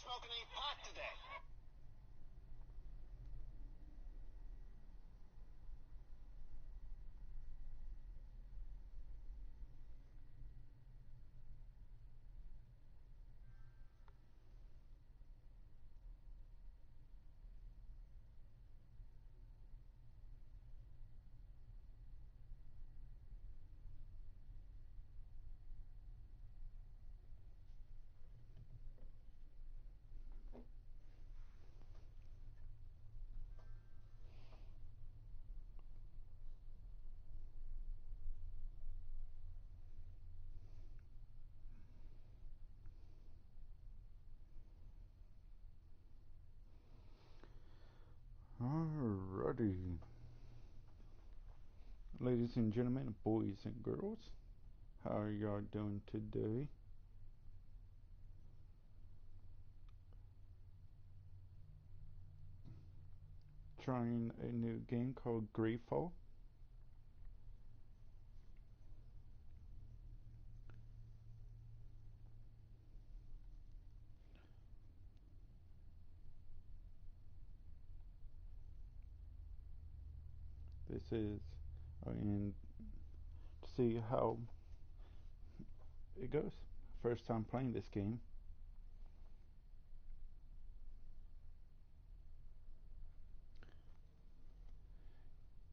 smoking any pot today. Alrighty, ladies and gentlemen, boys and girls, how are y'all doing today? Trying a new game called GreedFall. This is and to see how it goes. First time playing this game.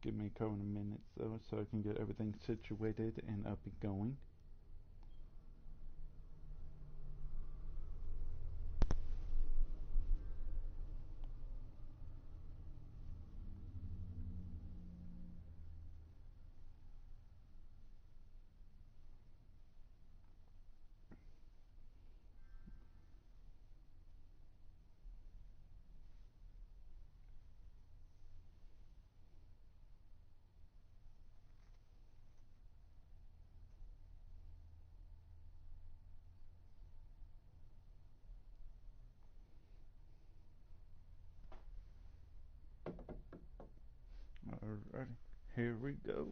Give me a couple of minutes though so I can get everything situated and up and going. Alright, here we go.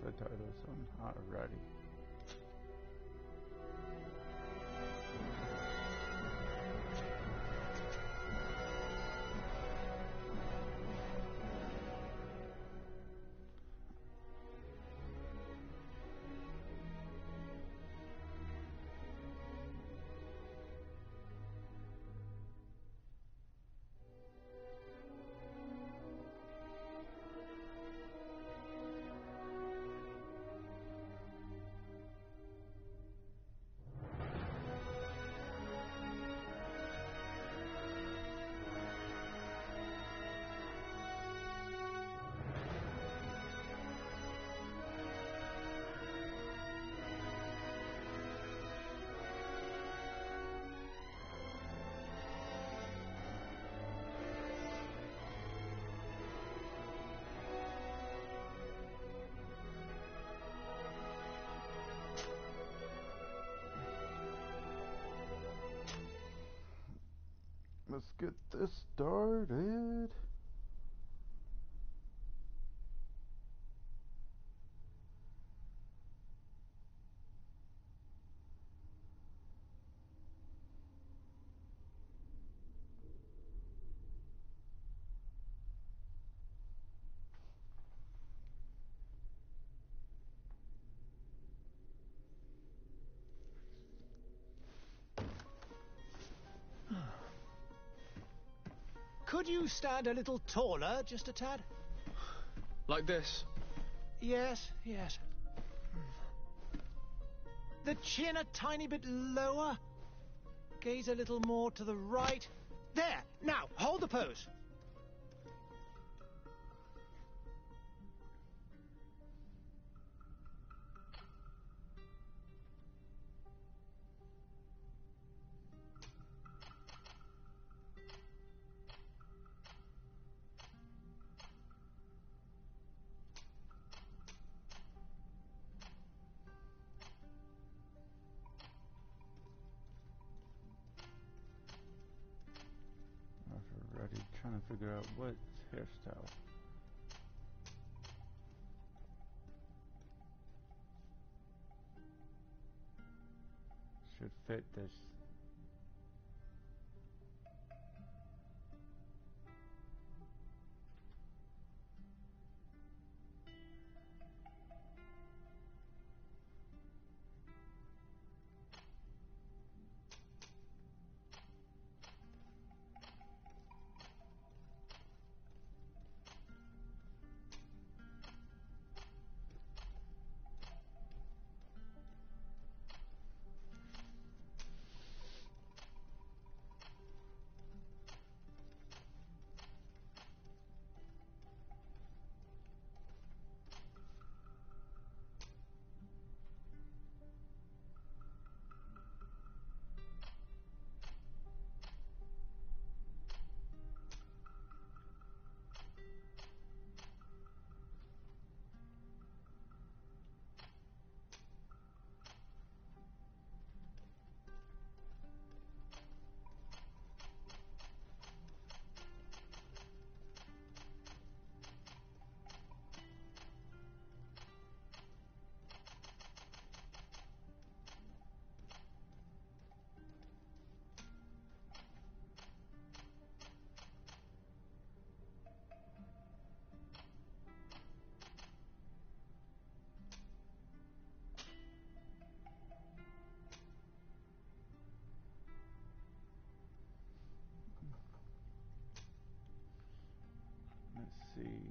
Subtitles on. Alrighty. Let's get this started. Could you stand a little taller, just a tad? Like this? Yes, yes. The chin a tiny bit lower. Gaze a little more to the right. There! Now, hold the pose. figure out what hairstyle should fit this. Let's see.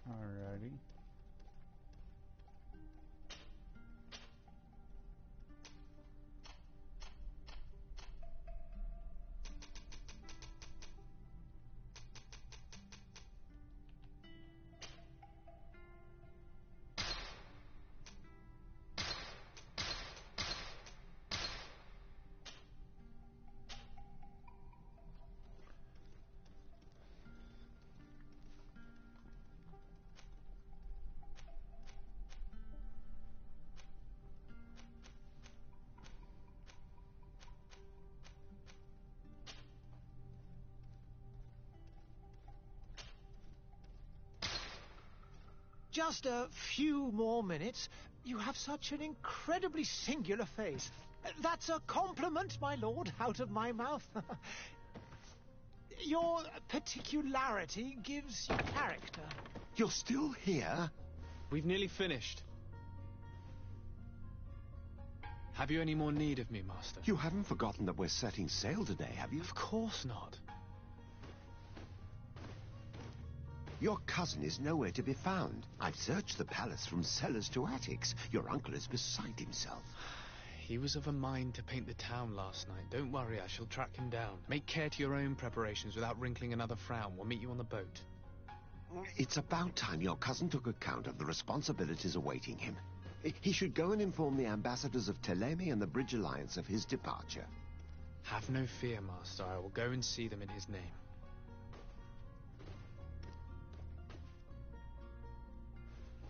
Alrighty. Just a few more minutes. You have such an incredibly singular face. That's a compliment, my lord, out of my mouth. Your particularity gives you character. You're still here? We've nearly finished. Have you any more need of me, Master? You haven't forgotten that we're setting sail today, have you? Of course not. Your cousin is nowhere to be found. I've searched the palace from cellars to attics. Your uncle is beside himself. He was of a mind to paint the town last night. Don't worry, I shall track him down. Make care to your own preparations without wrinkling another frown. We'll meet you on the boat. It's about time your cousin took account of the responsibilities awaiting him. He should go and inform the ambassadors of Teleme and the Bridge Alliance of his departure. Have no fear, Master. I will go and see them in his name.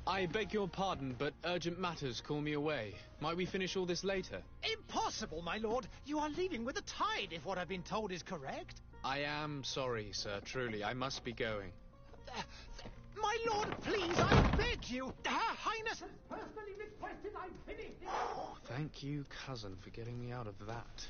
I beg your pardon, but urgent matters call me away. Might we finish all this later? Impossible, my lord. You are leaving with the tide, if what I've been told is correct. I am sorry, sir. Truly, I must be going. My lord, please, I beg you. Her Highness has personally requested I finish this. Oh, thank you, cousin, for getting me out of that.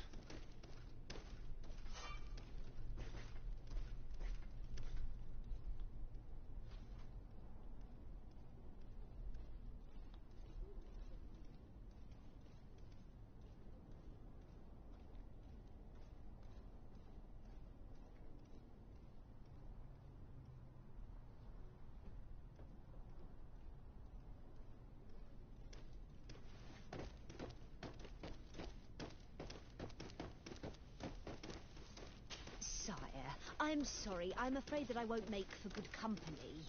I'm sorry. I'm afraid that I won't make for good company.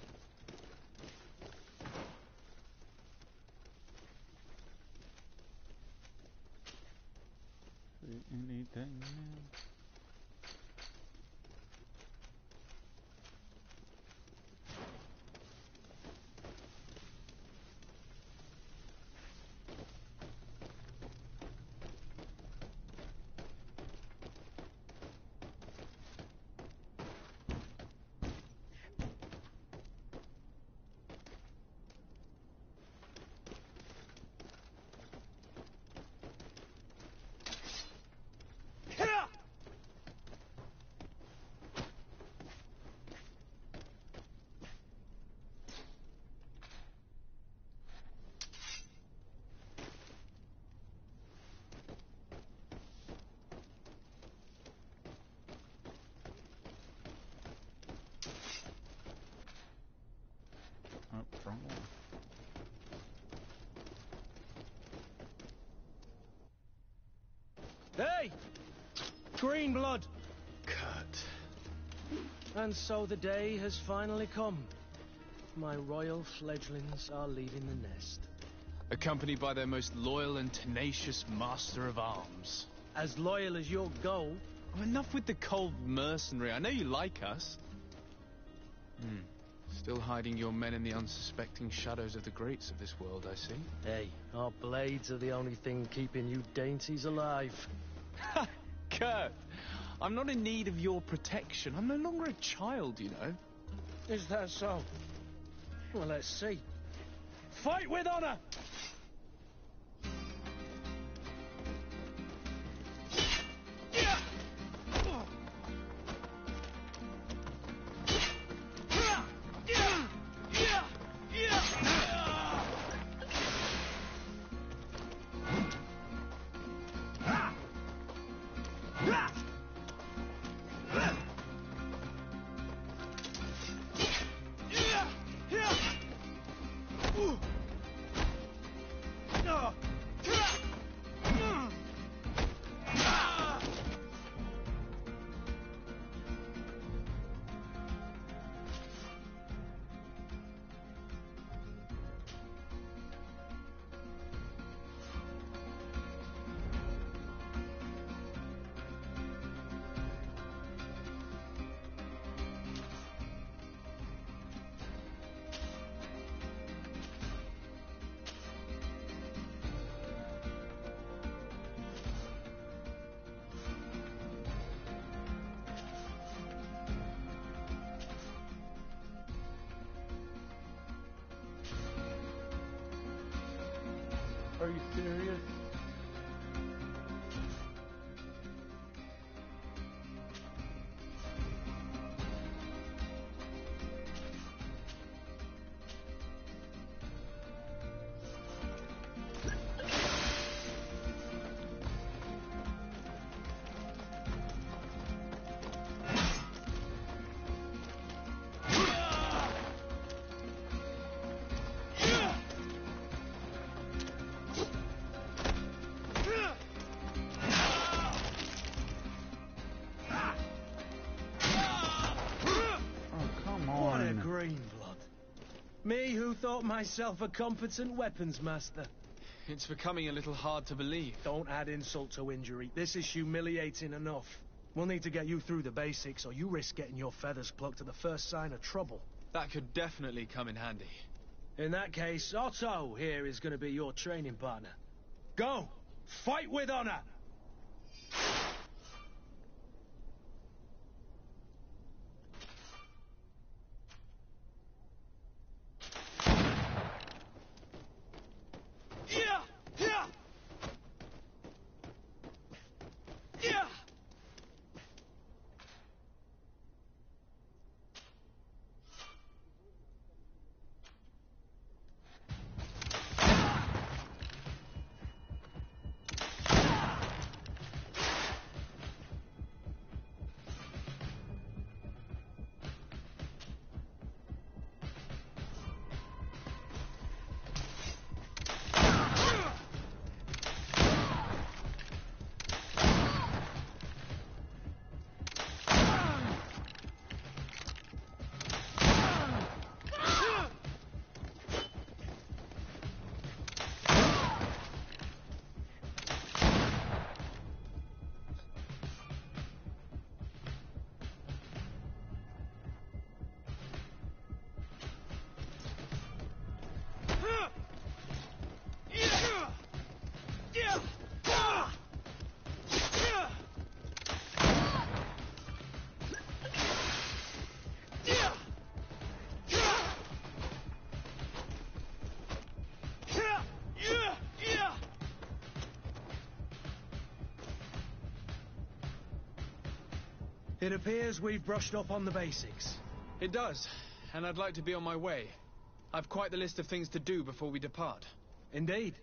Anything now? Oh, wrong one. Hey! Green blood! Kurt. And so the day has finally come. My royal fledglings are leaving the nest. Accompanied by their most loyal and tenacious master of arms. As loyal as your goal. Oh, enough with the cold mercenary. I know you like us. Still hiding your men in the unsuspecting shadows of the greats of this world, I see. Hey, our blades are the only thing keeping you dainties alive. Ha! Kurt! I'm not in need of your protection. I'm no longer a child, you know. Is that so? Well, let's see. Fight with honor! Are you serious? What a green blood. Me who thought myself a competent weapons master. It's becoming a little hard to believe. Don't add insult to injury. This is humiliating enough. We'll need to get you through the basics, or you risk getting your feathers plucked at the first sign of trouble. That could definitely come in handy. In that case, Otto here is going to be your training partner. Go! Fight with honor! It appears we've brushed up on the basics. It does, and I'd like to be on my way. I've quite the list of things to do before we depart. Indeed.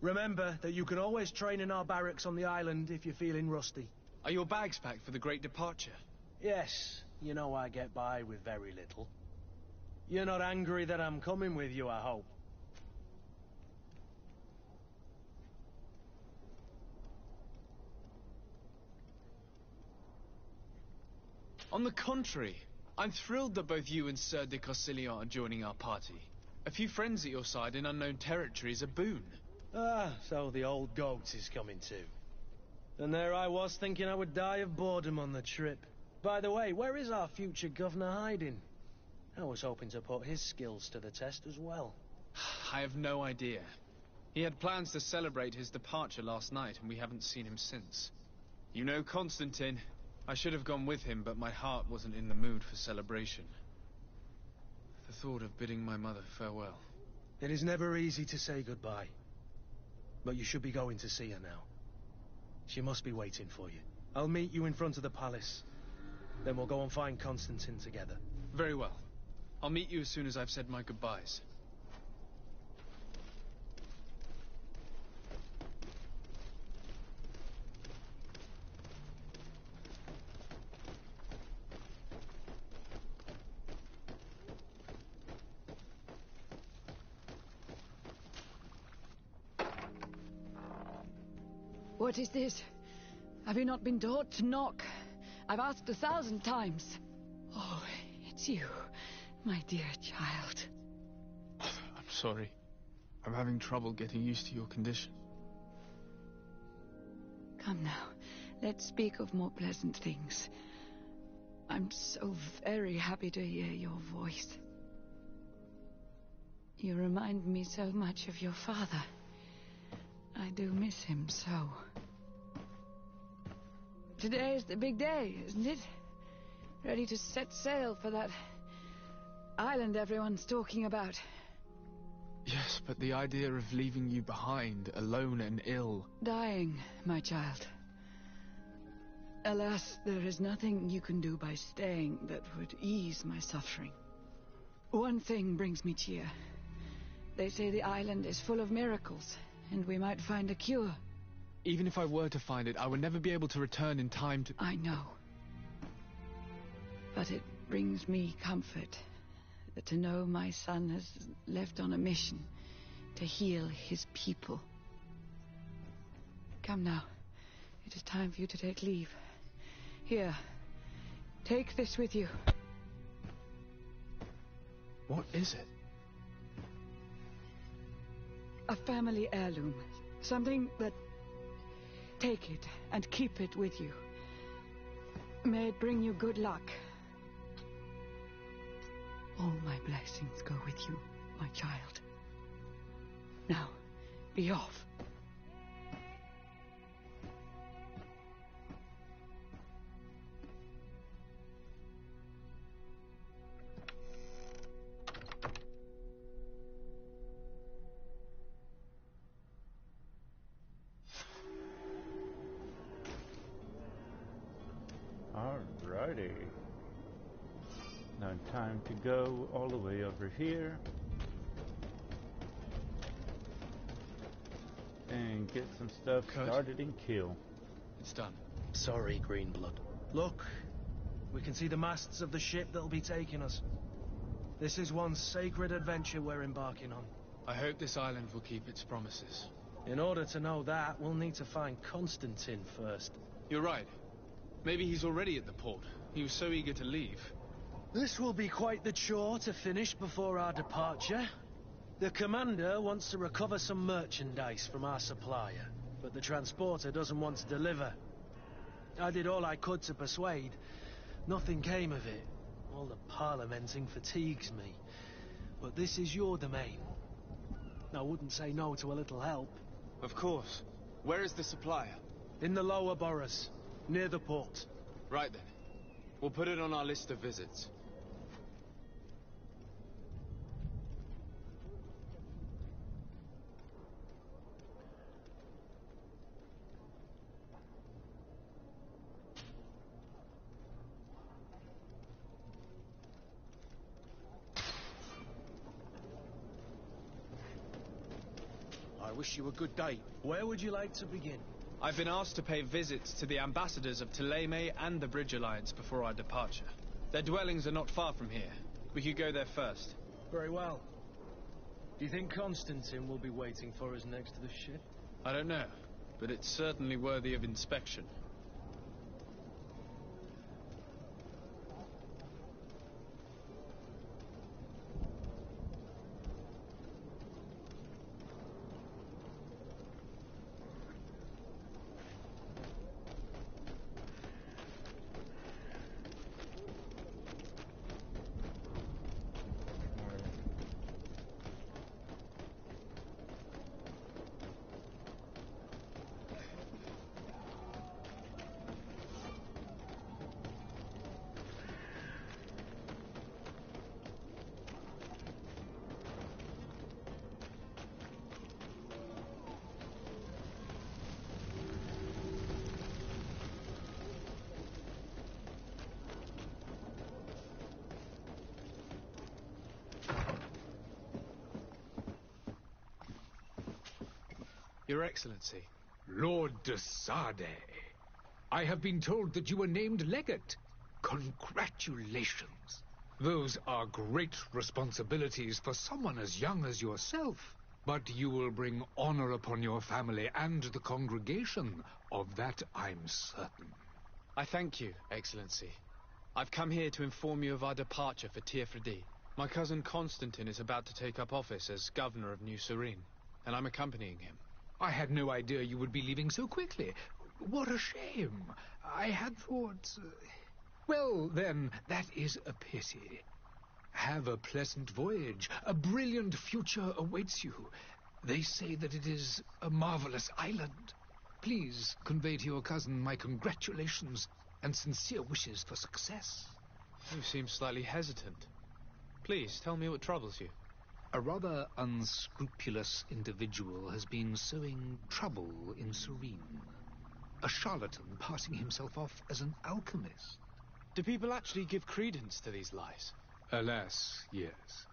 Remember that you can always train in our barracks on the island if you're feeling rusty. Are your bags packed for the great departure? Yes, you know I get by with very little. You're not angry that I'm coming with you, I hope. On the contrary, I'm thrilled that both you and Sir de Cossilion are joining our party. A few friends at your side in unknown territory is a boon. Ah, so the old goat is coming too. And there I was thinking I would die of boredom on the trip. By the way, where is our future governor hiding? I was hoping to put his skills to the test as well. I have no idea. He had plans to celebrate his departure last night, and we haven't seen him since. You know Constantine. I should have gone with him, but my heart wasn't in the mood for celebration. The thought of bidding my mother farewell. It is never easy to say goodbye. But you should be going to see her now. She must be waiting for you. I'll meet you in front of the palace. Then we'll go and find Constantine together. Very well. I'll meet you as soon as I've said my goodbyes. What is this? Have you not been taught to knock? I've asked 1,000 times. Oh, it's you, my dear child. I'm sorry. I'm having trouble getting used to your condition. Come now, let's speak of more pleasant things. I'm so very happy to hear your voice. You remind me so much of your father. I do miss him so. Today is the big day, isn't it? Ready to set sail for that island everyone's talking about. Yes, but the idea of leaving you behind, alone and ill... Dying, my child. Alas, there is nothing you can do by staying that would ease my suffering. One thing brings me cheer. They say the island is full of miracles, and we might find a cure. Even if I were to find it, I would never be able to return in time to... I know. But it brings me comfort to know my son has left on a mission to heal his people. Come now. It is time for you to take leave. Here. Take this with you. What is it? A family heirloom. Something that... Take it and keep it with you. May it bring you good luck. All my blessings go with you, my child. Now, be off. Alrighty. Now time to go all the way over here and get some stuff started in Kill. It's done. Sorry, Greenblood. Look, we can see the masts of the ship that'll be taking us. This is one sacred adventure we're embarking on. I hope this island will keep its promises. In order to know that, we'll need to find Constantine first. You're right. Maybe he's already at the port. He was so eager to leave. This will be quite the chore to finish before our departure. The commander wants to recover some merchandise from our supplier, but the transporter doesn't want to deliver. I did all I could to persuade. Nothing came of it. All the parliamenting fatigues me. But this is your domain. I wouldn't say no to a little help. Of course. Where is the supplier? In the lower boroughs, near the port. Right then. We'll put it on our list of visits. wish you a good day. Where would you like to begin? I've been asked to pay visits to the ambassadors of Thélème and the Bridge Alliance before our departure. Their dwellings are not far from here. We could go there first. Very well. Do you think Constantine will be waiting for us next to the ship? I don't know, but it's certainly worthy of inspection. Your Excellency. Lord de Sade, I have been told that you were named legate. Congratulations. Those are great responsibilities for someone as young as yourself. But you will bring honor upon your family and the congregation. Of that I'm certain. I thank you, Excellency. I've come here to inform you of our departure for Tirfredi. My cousin Constantine is about to take up office as governor of New Serene, and I'm accompanying him. I had no idea you would be leaving so quickly. What a shame. I had thought... Well, then, that is a pity. Have a pleasant voyage. A brilliant future awaits you. They say that it is a marvelous island. Please convey to your cousin my congratulations and sincere wishes for success. You seem slightly hesitant. Please, tell me what troubles you. A rather unscrupulous individual has been sowing trouble in Serene. A charlatan passing himself off as an alchemist. Do people actually give credence to these lies? Alas, yes.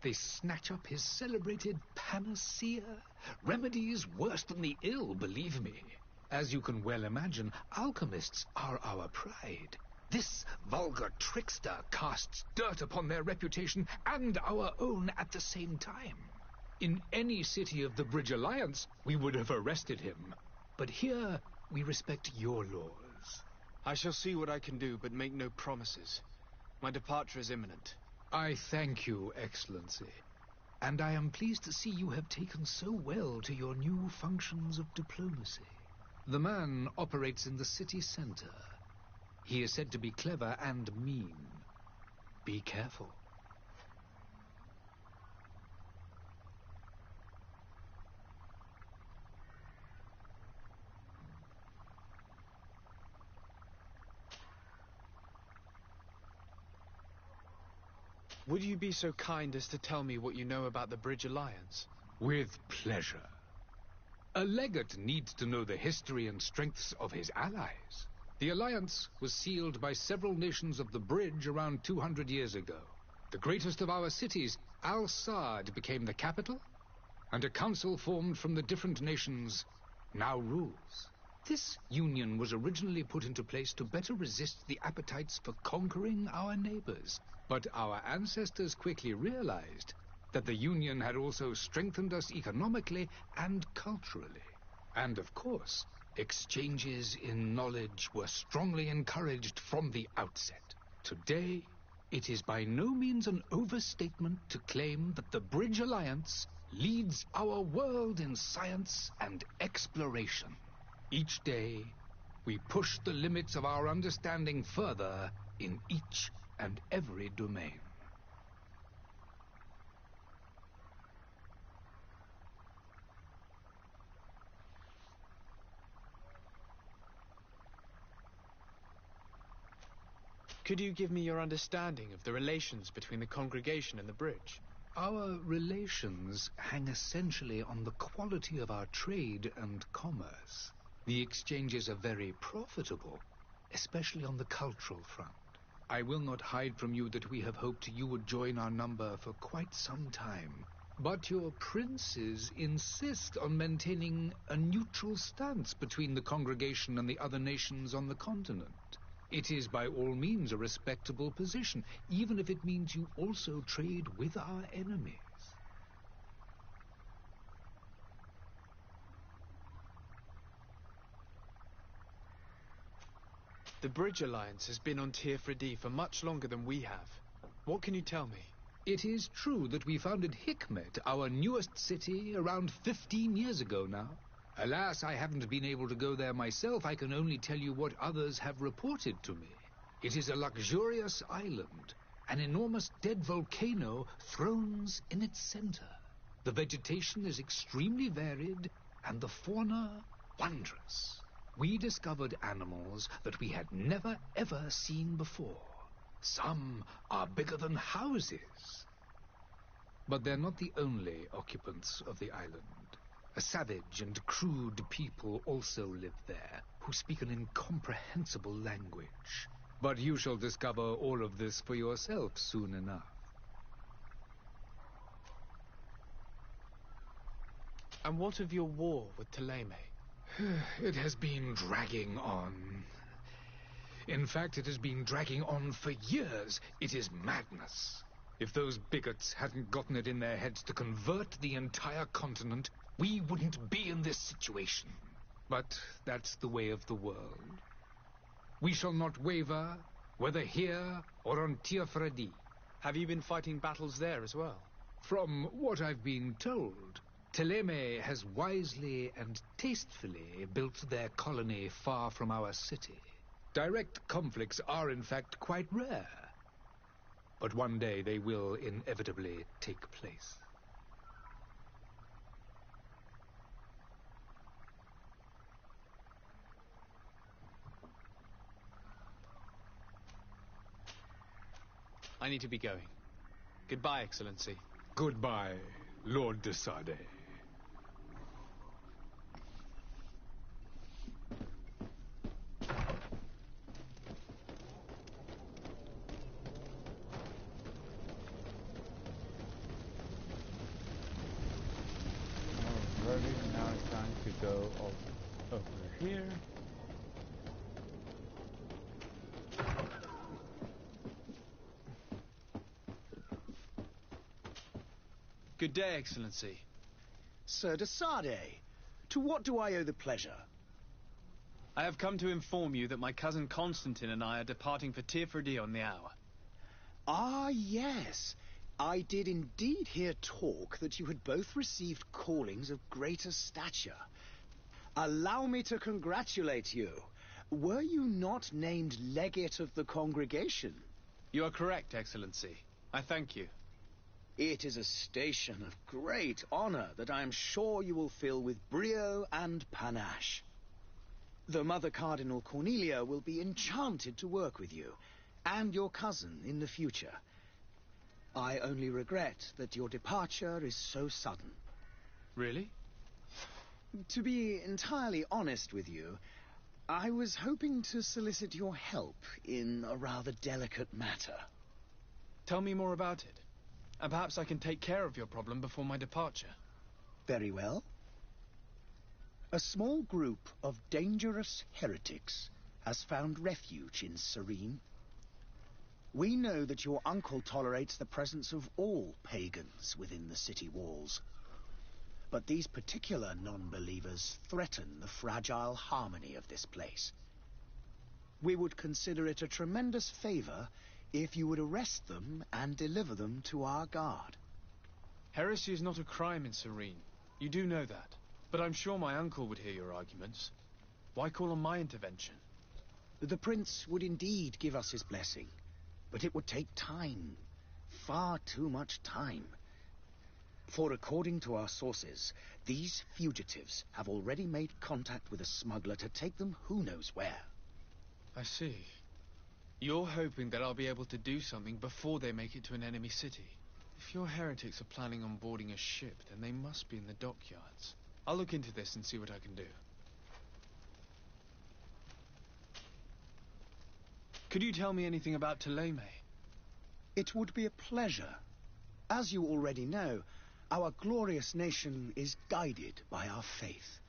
They snatch up his celebrated panacea. Remedies worse than the ill, believe me. As you can well imagine, alchemists are our pride. This vulgar trickster casts dirt upon their reputation and our own at the same time. In any city of the Bridge Alliance, we would have arrested him. But here, we respect your laws. I shall see what I can do, but make no promises. My departure is imminent. I thank you, Excellency. And I am pleased to see you have taken so well to your new functions of diplomacy. The man operates in the city center. He is said to be clever and mean. Be careful. Would you be so kind as to tell me what you know about the Bridge Alliance? With pleasure. A legate needs to know the history and strengths of his allies. The alliance was sealed by several nations of the Bridge around 200 years ago. The greatest of our cities, Al-Sad, became the capital, and a council formed from the different nations now rules. This union was originally put into place to better resist the appetites for conquering our neighbors. But our ancestors quickly realized that the union had also strengthened us economically and culturally. And of course, exchanges in knowledge were strongly encouraged from the outset. Today, it is by no means an overstatement to claim that the Bridge Alliance leads our world in science and exploration. Each day, we push the limits of our understanding further in each and every domain. Could you give me your understanding of the relations between the congregation and the bridge? Our relations hang essentially on the quality of our trade and commerce. The exchanges are very profitable, especially on the cultural front. I will not hide from you that we have hoped you would join our number for quite some time. But your princes insist on maintaining a neutral stance between the congregation and the other nations on the continent. It is by all means a respectable position, even if it means you also trade with our enemies. The Bridge Alliance has been on Tirfredi for much longer than we have. What can you tell me? It is true that we founded Hikmet, our newest city, around 15 years ago now. Alas, I haven't been able to go there myself. I can only tell you what others have reported to me. It is a luxurious island. An enormous dead volcano thrones in its center. The vegetation is extremely varied, and the fauna wondrous. We discovered animals that we had never ever seen before. Some are bigger than houses. But they're not the only occupants of the island. A savage and crude people also live there, who speak an incomprehensible language. But you shall discover all of this for yourself soon enough. And what of your war with Thélème? It has been dragging on. In fact, it has been dragging on for years. It is madness. If those bigots hadn't gotten it in their heads to convert the entire continent, we wouldn't be in this situation. But that's the way of the world. We shall not waver, whether here or on Tirfredi. Have you been fighting battles there as well? From what I've been told, Thélème has wisely and tastefully built their colony far from our city. Direct conflicts are, in fact, quite rare. But one day they will inevitably take place. I need to be going. Goodbye, Excellency. Goodbye, Lord de Sade. Alrighty, now it's time to go over here. Good day, Excellency. Sir de Sade, to what do I owe the pleasure? I have come to inform you that my cousin Constantine and I are departing for Tirfredi on the hour. Ah, yes. I did indeed hear talk that you had both received callings of greater stature. Allow me to congratulate you. Were you not named legate of the congregation? You are correct, Excellency. I thank you. It is a station of great honor that I am sure you will fill with brio and panache. The Mother Cardinal Cornelia will be enchanted to work with you, and your cousin in the future. I only regret that your departure is so sudden. Really? To be entirely honest with you, I was hoping to solicit your help in a rather delicate matter. Tell me more about it, and perhaps I can take care of your problem before my departure. Very well. A small group of dangerous heretics has found refuge in Serene. We know that your uncle tolerates the presence of all pagans within the city walls. But these particular non-believers threaten the fragile harmony of this place. We would consider it a tremendous favor if you would arrest them and deliver them to our guard. Heresy is not a crime in Serene. You do know that. But I'm sure my uncle would hear your arguments. Why call on my intervention? The prince would indeed give us his blessing, but it would take time. Far too much time. For according to our sources, these fugitives have already made contact with a smuggler to take them who knows where. I see. You're hoping that I'll be able to do something before they make it to an enemy city. If your heretics are planning on boarding a ship, then they must be in the dockyards. I'll look into this and see what I can do. Could you tell me anything about Thélème? It would be a pleasure. As you already know, Our glorious nation is guided by our faith.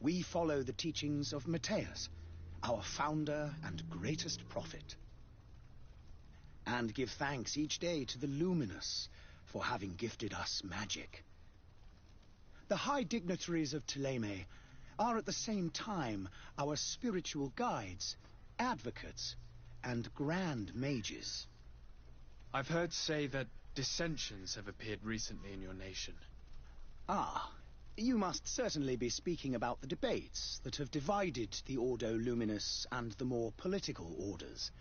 We follow the teachings of Matthias, our founder and greatest prophet, and give thanks each day to the Luminous for having gifted us magic. The high dignitaries of Thélème are at the same time our spiritual guides, advocates, and grand mages. I've heard say that dissensions have appeared recently in your nation. Ah, you must certainly be speaking about the debates that have divided the Ordo Luminous and the more political orders.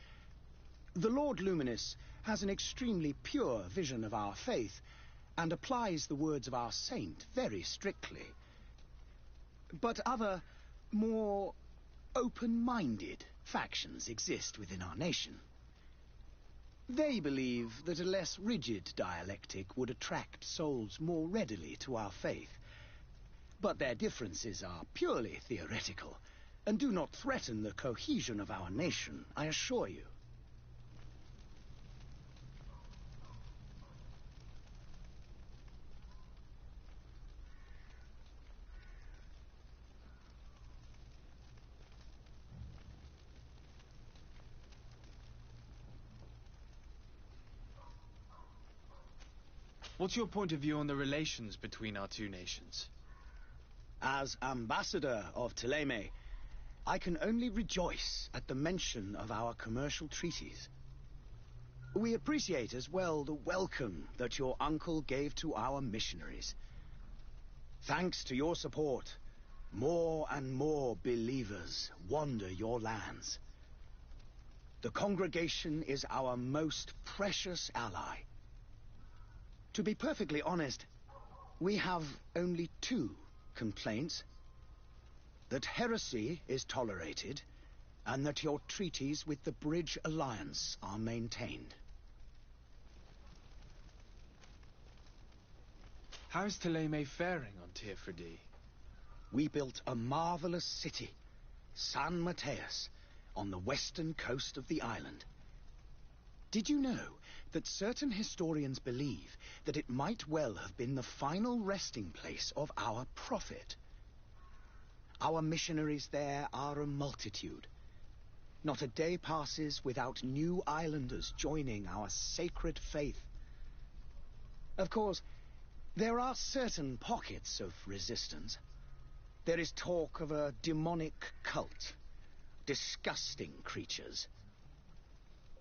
The Lord Luminous has an extremely pure vision of our faith and applies the words of our saint very strictly. But other, more open-minded factions exist within our nation. They believe that a less rigid dialectic would attract souls more readily to our faith. But their differences are purely theoretical, and do not threaten the cohesion of our nation, I assure you. What's your point of view on the relations between our two nations? As ambassador of Thélème, I can only rejoice at the mention of our commercial treaties. We appreciate as well the welcome that your uncle gave to our missionaries. Thanks to your support, more and more believers wander your lands. The congregation is our most precious ally. To be perfectly honest, we have only two complaints: that heresy is tolerated, and that your treaties with the Bridge Alliance are maintained. How is Thélème faring on Tirfredi? We built a marvelous city, San Matthias, on the western coast of the island. Did you know that certain historians believe that it might well have been the final resting place of our prophet? Our missionaries there are a multitude. Not a day passes without new islanders joining our sacred faith. Of course, there are certain pockets of resistance. There is talk of a demonic cult, disgusting creatures.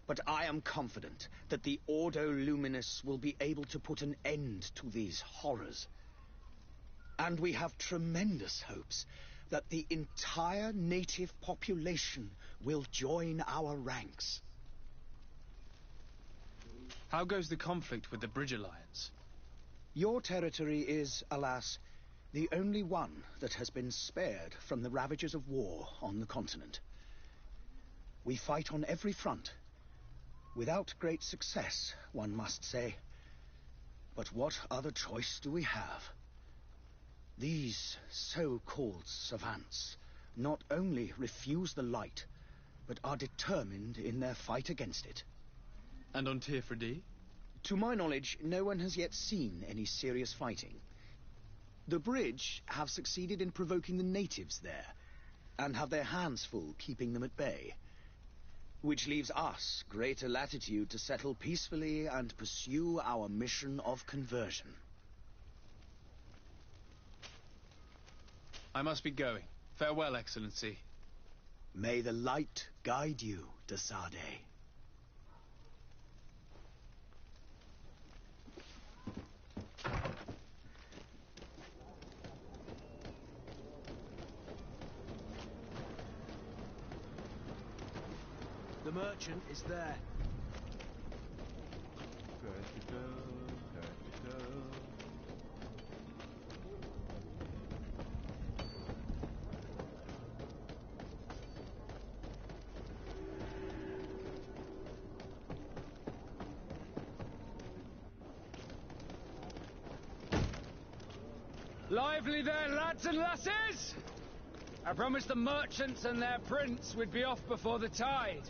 But I am confident that the Ordo Luminous will be able to put an end to these horrors. And we have tremendous hopes that the entire native population will join our ranks. How goes the conflict with the Bridge Alliance? Your territory is, alas, the only one that has been spared from the ravages of war on the continent. We fight on every front. Without great success, one must say. But what other choice do we have? These so-called savants not only refuse the light, but are determined in their fight against it. And on Tirfredi? To my knowledge, no one has yet seen any serious fighting. The Bridge have succeeded in provoking the natives there, and have their hands full keeping them at bay. Which leaves us greater latitude to settle peacefully and pursue our mission of conversion. I must be going. Farewell, Excellency. May the light guide you, de Sade. The merchant is there. There we go, there we go. Lively there, lads and lasses! I promised the merchants and their prince we'd be off before the tide.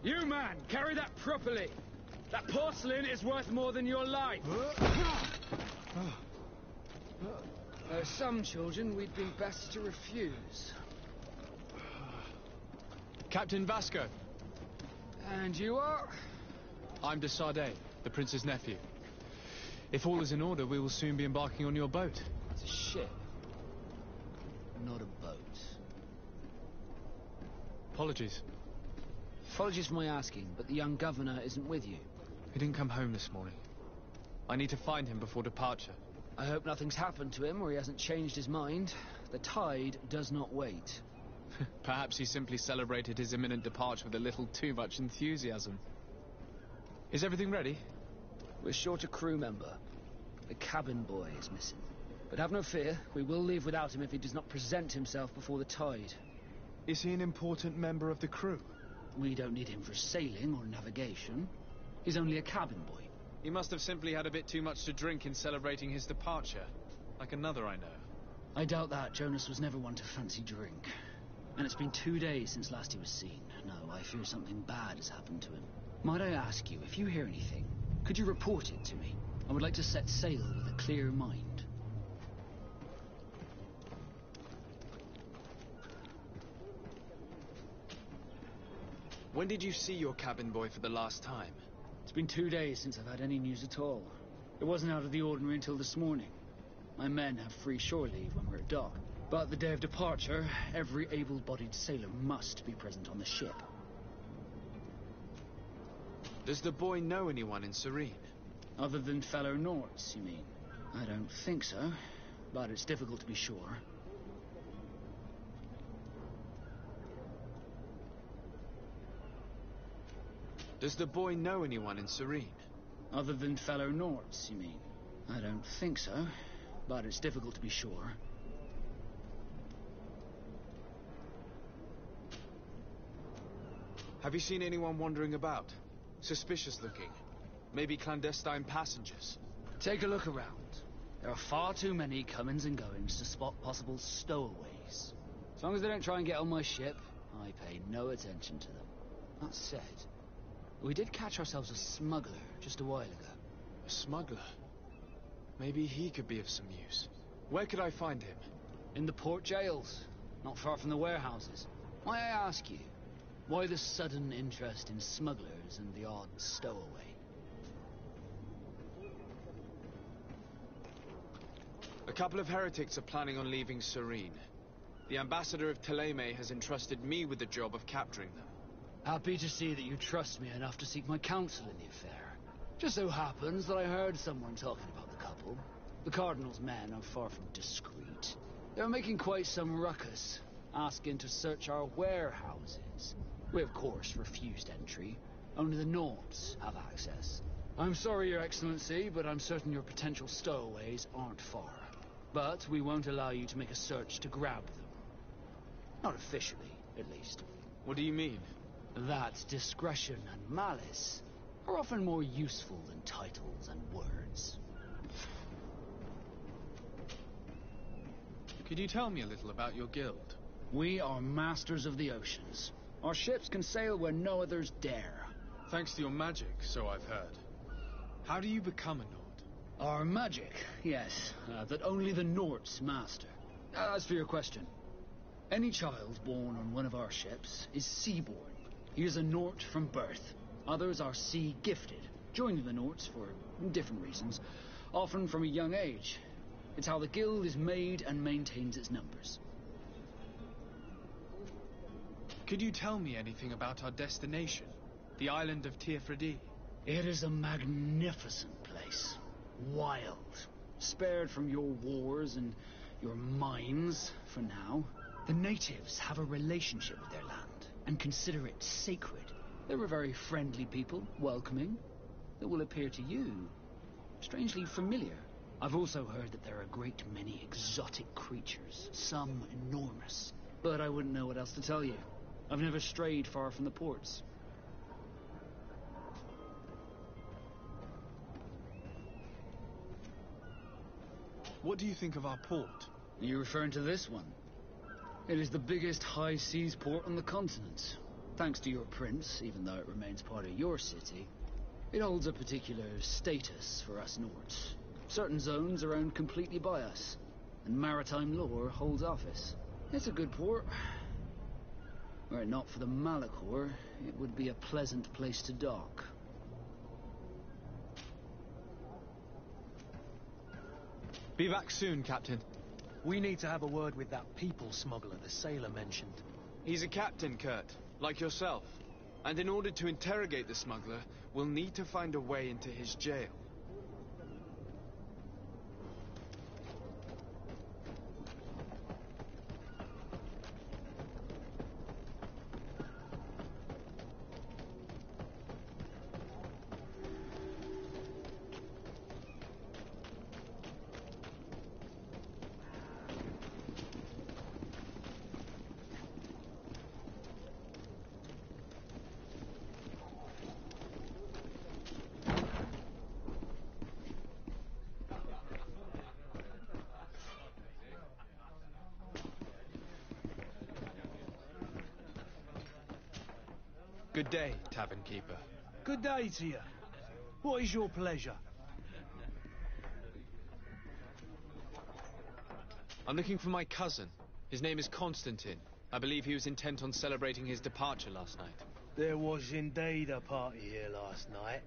You, man, carry that properly. That porcelain is worth more than your life. There are some children we'd be best to refuse. Captain Vasco. And you are? I'm de Sardet, the prince's nephew. If all is in order, we will soon be embarking on your boat. It's a ship, not a boat. Apologies. Apologies for my asking, but the young governor isn't with you. He didn't come home this morning. I need to find him before departure. I hope nothing's happened to him or he hasn't changed his mind. The tide does not wait. Perhaps he simply celebrated his imminent departure with a little too much enthusiasm. Is everything ready? We're short a crew member. The cabin boy is missing. But have no fear, we will leave without him if he does not present himself before the tide. Is he an important member of the crew? We don't need him for sailing or navigation. He's only a cabin boy. He must have simply had a bit too much to drink in celebrating his departure. Like another I know. I doubt that. Jonas was never one to fancy drink. And it's been 2 days since last he was seen. No, I fear something bad has happened to him. Might I ask you, if you hear anything, could you report it to me? I would like to set sail with a clear mind. When did you see your cabin boy for the last time? It's been 2 days since I've had any news at all. It wasn't out of the ordinary until this morning. My men have free shore leave when we're at dock. But the day of departure, every able-bodied sailor must be present on the ship. Does the boy know anyone in Serene? Other than fellow Norts, you mean? I don't think so, but it's difficult to be sure. Does the boy know anyone in Serene? Other than fellow Norts, you mean? I don't think so, but it's difficult to be sure. Have you seen anyone wandering about? Suspicious looking. Maybe clandestine passengers. Take a look around. There are far too many comings and goings to spot possible stowaways. As long as they don't try and get on my ship, I pay no attention to them. That said, we did catch ourselves a smuggler just a while ago. A smuggler? Maybe he could be of some use. Where could I find him? In the port jails, not far from the warehouses. May I ask you, why the sudden interest in smugglers and the odd stowaway? A couple of heretics are planning on leaving Serene. The ambassador of Thélème has entrusted me with the job of capturing them. Happy to see that you trust me enough to seek my counsel in the affair. Just so happens that I heard someone talking about the couple. The Cardinal's men are far from discreet. They're making quite some ruckus, asking to search our warehouses. We, of course, refused entry. Only the Nords have access. I'm sorry, Your Excellency, but I'm certain your potential stowaways aren't far. But we won't allow you to make a search to grab them. Not officially, at least. What do you mean? That discretion and malice are often more useful than titles and words. Could you tell me a little about your guild? We are masters of the oceans. Our ships can sail where no others dare. Thanks to your magic, so I've heard. How do you become a Nord? Our magic, yes, that only the Nords master. As for your question, any child born on one of our ships is seaborn. He is a Nort from birth. Others are sea-gifted, joining the Norts for different reasons, often from a young age. It's how the guild is made and maintains its numbers. Could you tell me anything about our destination? The island of Tiefredi? It is a magnificent place. Wild. Spared from your wars and your mines, for now. The natives have a relationship with their land and consider it sacred. They're a very friendly people, welcoming. That will appear to you strangely familiar. I've also heard that there are a great many exotic creatures, some enormous. But I wouldn't know what else to tell you. I've never strayed far from the ports. What do you think of our port? Are you referring to this one? It is the biggest high seas port on the continent. Thanks to your prince, even though it remains part of your city. It holds a particular status for us Nords. Certain zones are owned completely by us, and maritime law holds office. It's a good port. Were it not for the Malachor, it would be a pleasant place to dock. Be back soon, Captain. We need to have a word with that people smuggler the sailor mentioned. He's a captain, Kurt, like yourself. And in order to interrogate the smuggler, we'll need to find a way into his jail. Good day, tavern keeper. Good day to you. What is your pleasure? I'm looking for my cousin. His name is Constantine. I believe he was intent on celebrating his departure last night. There was indeed a party here last night,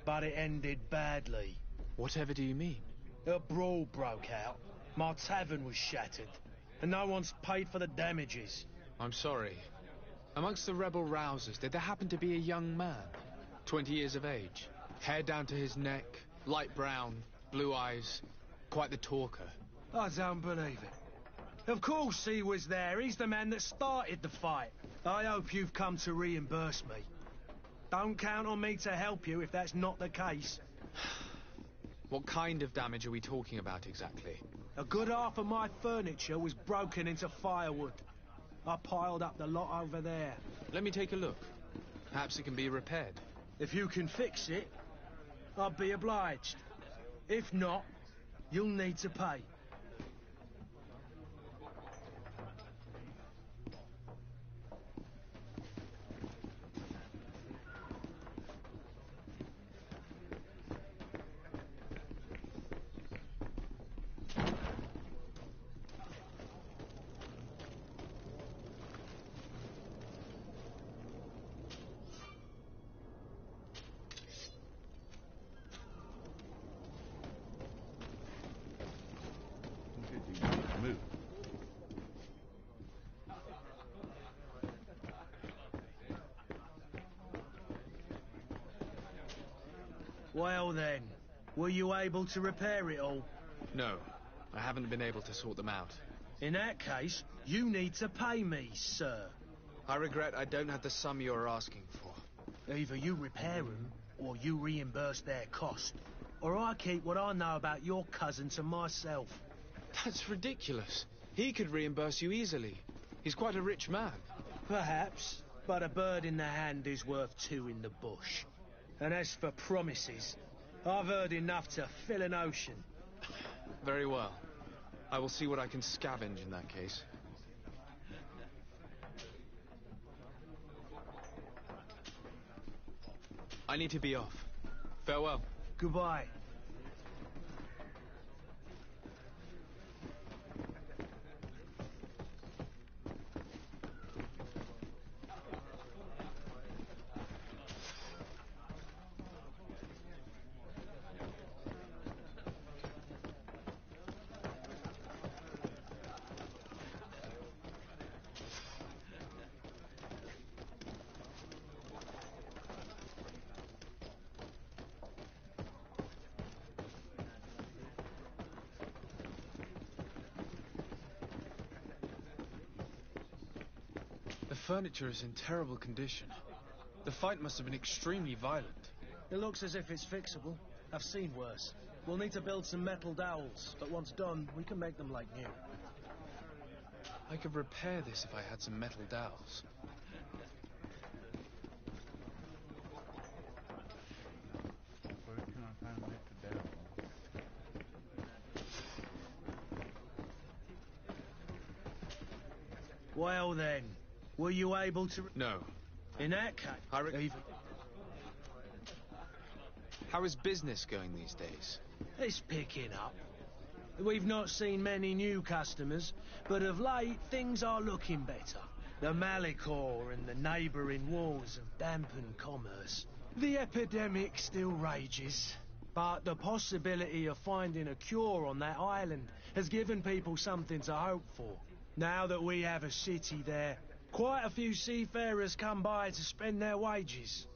but it ended badly. Whatever do you mean? A brawl broke out. My tavern was shattered, and no one's paid for the damages. I'm sorry. Amongst the rebel rousers, did there happen to be a young man? 20 years of age. Hair down to his neck, light brown, blue eyes. Quite the talker. I don't believe it. Of course he was there. He's the man that started the fight. I hope you've come to reimburse me. Don't count on me to help you if that's not the case. What kind of damage are we talking about exactly? A good half of my furniture was broken into firewood. I piled up the lot over there. Let me take a look. Perhaps it can be repaired. If you can fix it, I'll be obliged. If not, you'll need to pay. Move. Well then, were you able to repair it all? No, I haven't been able to sort them out. In that case, you need to pay me, sir. I regret I don't have the sum you're asking for. Either you repair them, or you reimburse their cost. Or I keep what I know about your cousin to myself. That's ridiculous. He could reimburse you easily. He's quite a rich man. Perhaps, but a bird in the hand is worth two in the bush. And as for promises, I've heard enough to fill an ocean. Very well. I will see what I can scavenge in that case. I need to be off. Farewell. Goodbye. The furniture is in terrible condition. The fight must have been extremely violent. It looks as if it's fixable. I've seen worse. We'll need to build some metal dowels, but once done, we can make them like new. I could repair this if I had some metal dowels. Where can I find Mr. Dell? Well then, were you able to... No. In that case... How is business going these days? It's picking up. We've not seen many new customers, but of late things are looking better. The Malicor and the neighbouring wars have dampened commerce. The epidemic still rages, but the possibility of finding a cure on that island has given people something to hope for. Now that we have a city there, quite a few seafarers come by to spend their wages.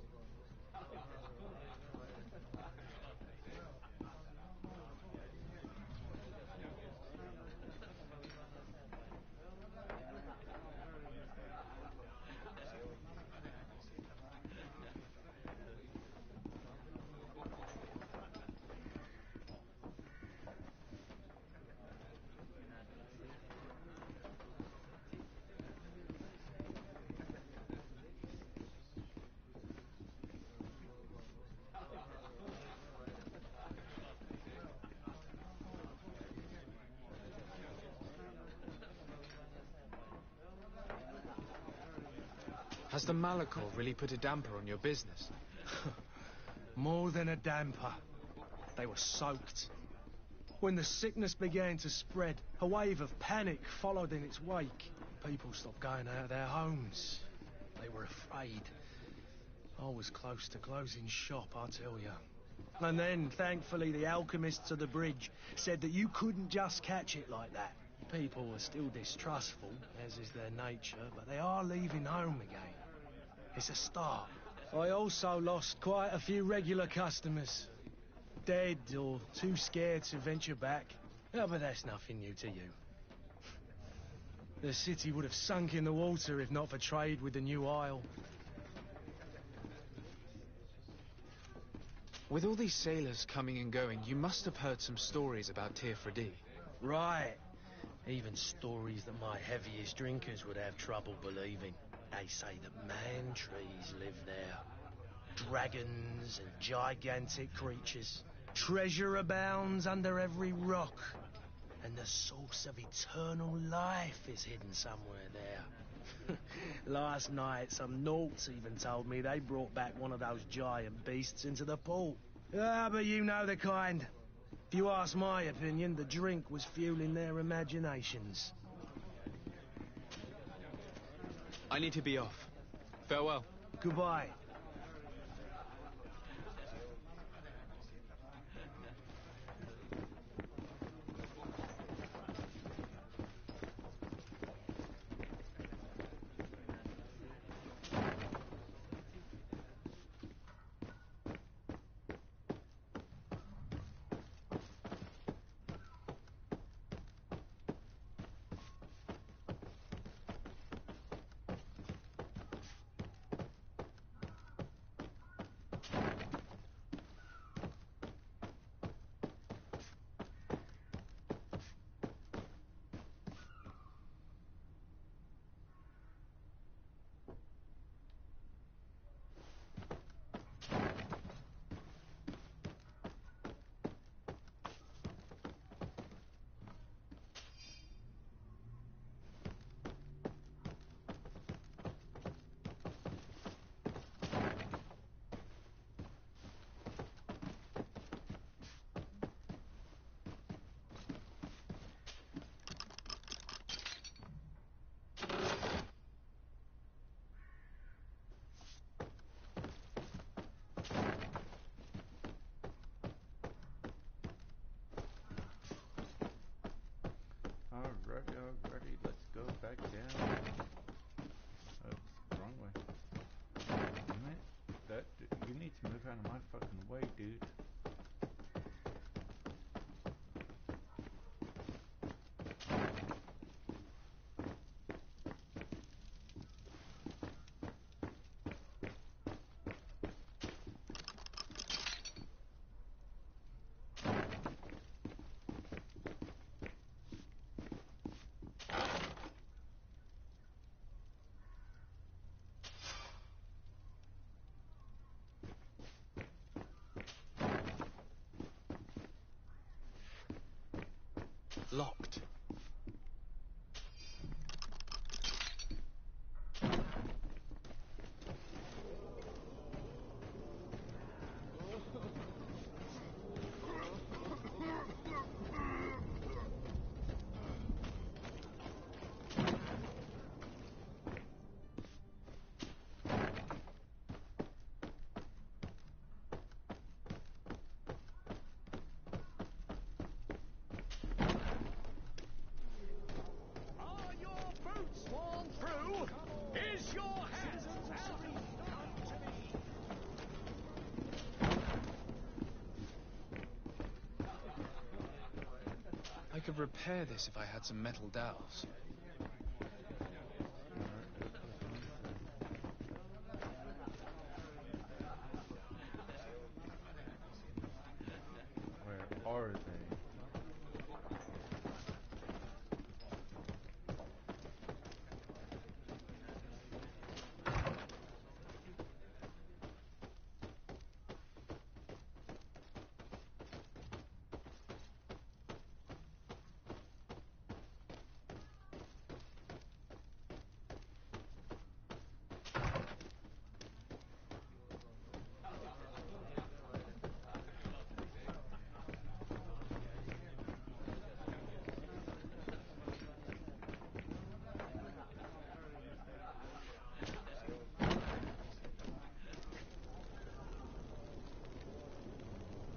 Has the Malicor really put a damper on your business? More than a damper. They were soaked. When the sickness began to spread, a wave of panic followed in its wake. People stopped going out of their homes. They were afraid. I was close to closing shop, I tell you. And then, thankfully, the alchemists of the bridge said that you couldn't just catch it like that. People were still distrustful, as is their nature, but they are leaving home again. It's a start. I also lost quite a few regular customers. Dead or too scared to venture back. Oh, but that's nothing new to you. The city would have sunk in the water if not for trade with the new isle. With all these sailors coming and going, you must have heard some stories about Tirfredi. Right. Even stories that my heaviest drinkers would have trouble believing. They say that man-trees live there. Dragons and gigantic creatures. Treasure abounds under every rock. And the source of eternal life is hidden somewhere there. Last night, some Nauts even told me they brought back one of those giant beasts into the port. Ah, but you know the kind. If you ask my opinion, the drink was fueling their imaginations. I need to be off. Farewell. Goodbye. Alrighty, let's go back down. Oh, wrong way. Damn it. You need to move out of my fucking way, dude. Locked. could repair this if I had some metal dowels. Where are they?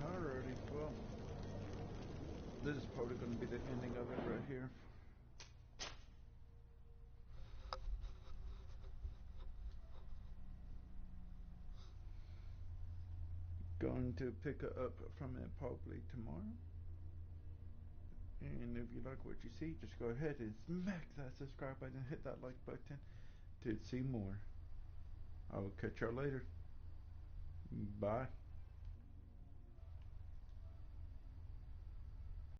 Alrighty, well, this is probably going to be the ending of it right here. Going to pick it up from it probably tomorrow. And if you like what you see, just go ahead and smack that subscribe button and hit that like button to see more. I will catch y'all later. Bye.